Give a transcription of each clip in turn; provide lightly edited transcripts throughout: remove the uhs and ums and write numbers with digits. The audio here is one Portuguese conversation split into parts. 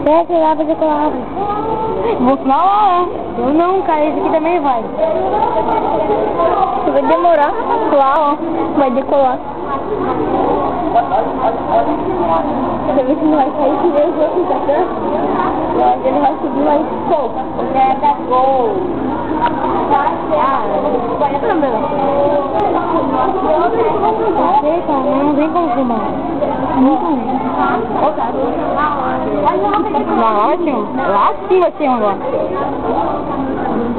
É, você vai fazer colar. Vou na hora. Eu não, cara, esse aqui também vai. Vai demorar. Lá, ó. Vai decolar. Você vê que não vai sair que nem os outros aqui. Mas ele vai subir mais pouco. Porque é da gol. Vai ser a mesma coisa. Você, cara, não vem com fumar. Lá vai ter um. Lá sim vai ter um agora.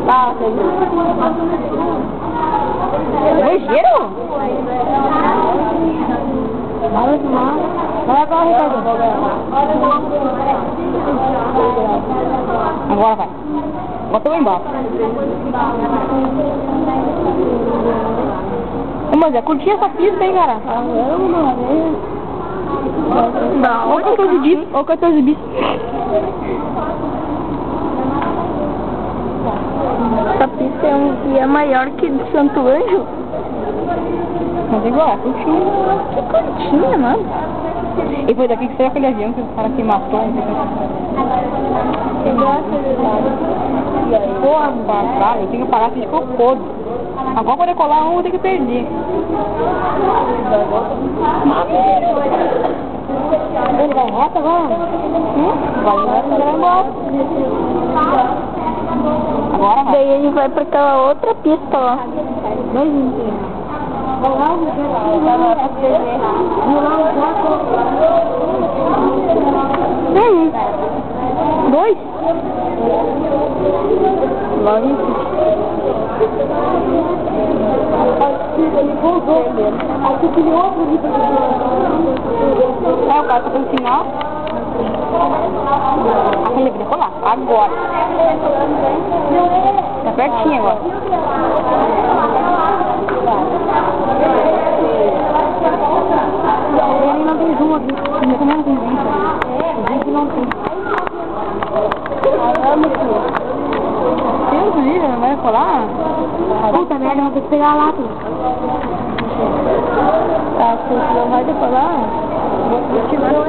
Tá, você viu? Ligeiro? Vai fumar. Vai pra Ricardo. Agora vai. Bota lá embaixo. Mas é curtir essa pista, hein, cara? Não, Olha o 14 bis. Olha o 14 bis. essa pista é maior que de Santo Anjo. Mas é igual, é curtinho. Que curtinha, mano. E foi daqui que saiu aquele avião que o cara que matou. Porra, caralho, eu tenho que parar, você ficou podre. Agora pra decolar um, eu vou ter que perder. Ele vai reto agora? Vai reto, vai embora. Agora vai. Daí ele vai pra aquela outra pista lá. Dois? Ele pousou. Aqui tem outro livro. É, o cara tá no sinal. Aquele vai decolar. Agora. Tá pertinho agora. Ele não tem zoom aqui. Ele também não tem zoom. Ele não tem. Deus livre, não vai decolar? Puta merda, eu vou ter que pegar a lata. Tá, você não vai decolar? Vou te mandar.